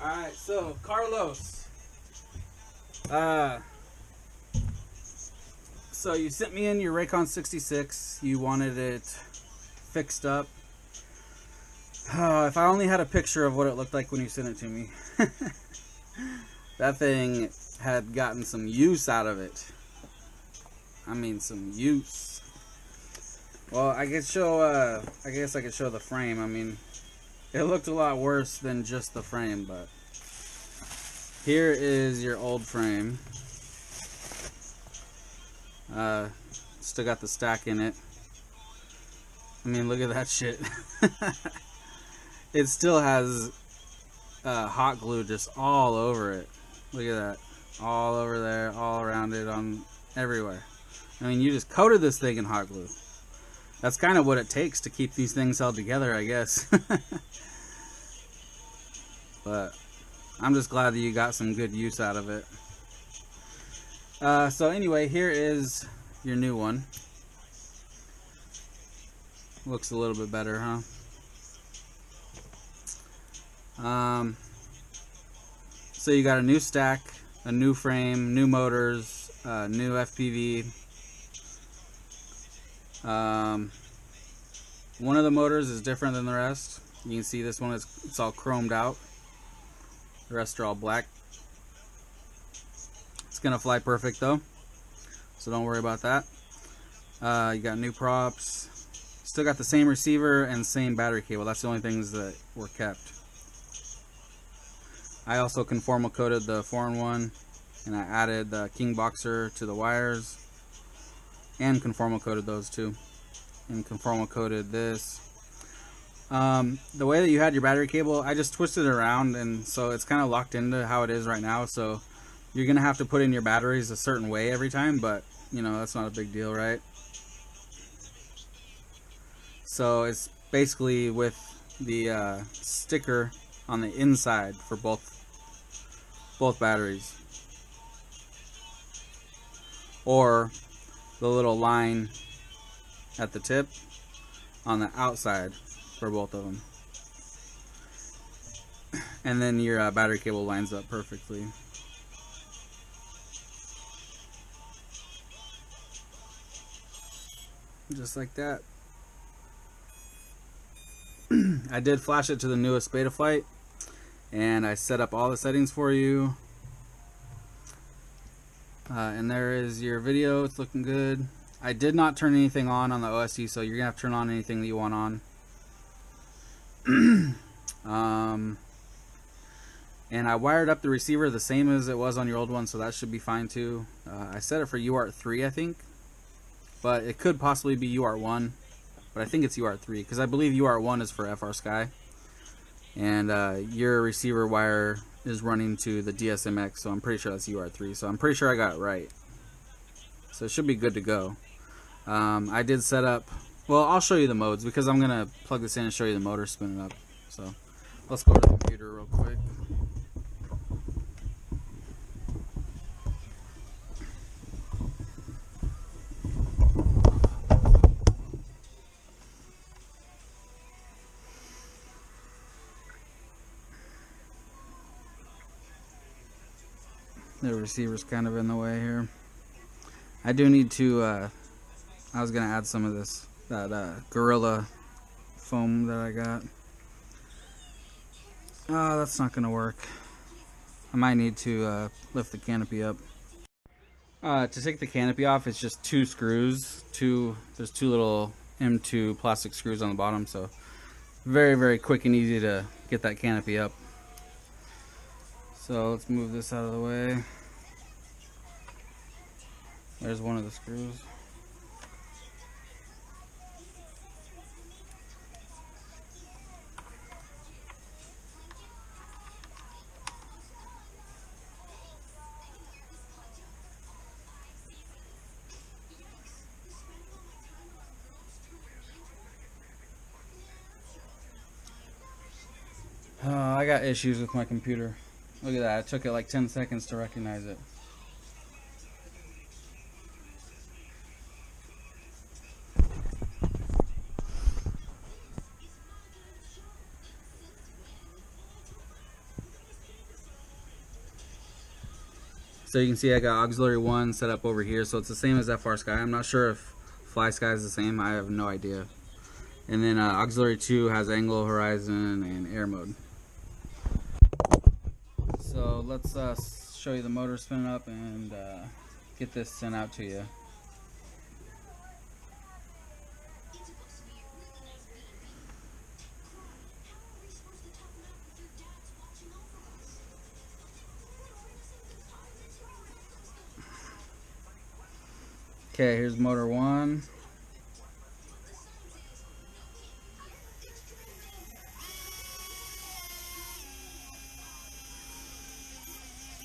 Alright, so Carlos. So you sent me in your Raycon 66. You wanted it fixed up. If I only had a picture of what it looked like when you sent it to me. That thing had gotten some use out of it. I mean, some use. Well, I could show, I guess I could show the frame. I mean, it looked a lot worse than just the frame, but here is your old frame. Still got the stack in it. I mean, look at that shit. It still has hot glue just all over it. Look at that. All over there, all around it, on everywhere. I mean, you just coated this thing in hot glue. That's kind of what it takes to keep these things held together, I guess. But I'm just glad that you got some good use out of it. So anyway, here is your new one. Looks a little bit better, huh? So you got a new stack, a new frame, new motors, new FPV. One of the motors is different than the rest. You can see this one is, it's all chromed out. The rest are all black. It's gonna fly perfect though, so don't worry about that. You got new props. Still got the same receiver and same battery cable. That's the only things that were kept. I also conformal coated the 4-in-1, and I added the King Boxer to the wires, and conformal coated those too, and conformal coated this. The way that you had your battery cable, I just twisted it around, and so it's kind of locked into how it is right now. So you're gonna have to put in your batteries a certain way every time, but you know, that's not a big deal, right? So it's basically with the sticker on the inside for both batteries, or the little line at the tip on the outside for both of them, and then your battery cable lines up perfectly. Just like that. I did flash it to the newest Betaflight, and I set up all the settings for you. And there is your video. It's looking good. I did not turn anything on the OSD, so you're gonna have to turn on anything that you want on. And I wired up the receiver the same as it was on your old one, so that should be fine too. I set it for UART 3, I think, but it could possibly be UART 1, but I think it's UART 3 because I believe UART 1 is for FrSky, and your receiver wire is running to the DSMX, so I'm pretty sure that's UART 3. So I'm pretty sure I got it right. So it should be good to go. I did set up. Well, I'll show you the modes because I'm gonna plug this in and show you the motor spinning up. So let's go to the computer real quick. The receiver's kind of in the way here. I do need to, I was going to add some of that Gorilla foam that I got. Oh, that's not going to work. I might need to lift the canopy up. To take the canopy off, it's just 2 screws. There's 2 little M2 plastic screws on the bottom, so very, very quick and easy to get that canopy up. So let's move this out of the way. There's one of the screws. I got issues with my computer. Look at that, it took it like 10 seconds to recognize it. So you can see I got auxiliary 1 set up over here, so it's the same as FR Sky. I'm not sure if Fly Sky is the same, I have no idea. And then auxiliary 2 has angle, horizon, and air mode. So let's show you the motor spinning up and get this sent out to you. Okay, here's motor 1.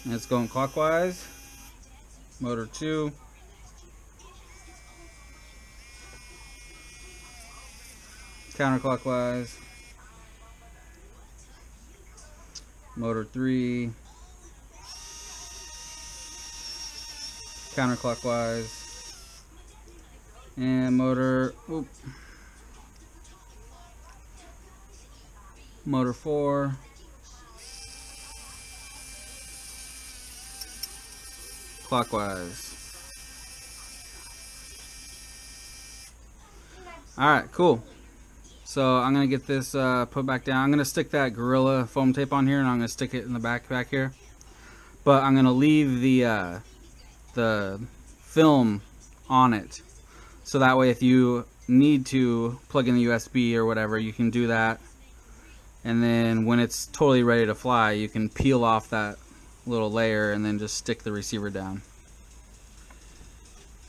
And it's going clockwise. Motor 2. Counterclockwise. Motor 3. Counterclockwise. And motor 4. Clockwise. Alright, cool. So I'm going to get this put back down. I'm going to stick that Gorilla foam tape on here, and I'm going to stick it in the back here. But I'm going to leave the film on it. So that way if you need to plug in the USB or whatever, you can do that. And then when it's totally ready to fly, you can peel off that little layer and then just stick the receiver down.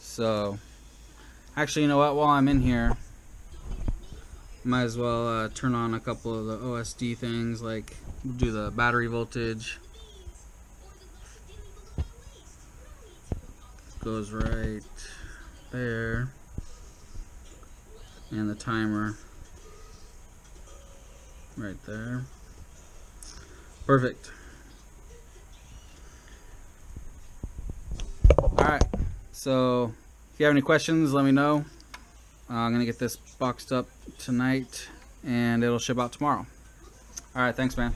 So actually, you know what, while I'm in here, might as well turn on a couple of the OSD things, like do the battery voltage. Goes right there. And the timer right there. Perfect. Alright, so if you have any questions, let me know. I'm going to get this boxed up tonight and it'll ship out tomorrow. Alright, thanks, man.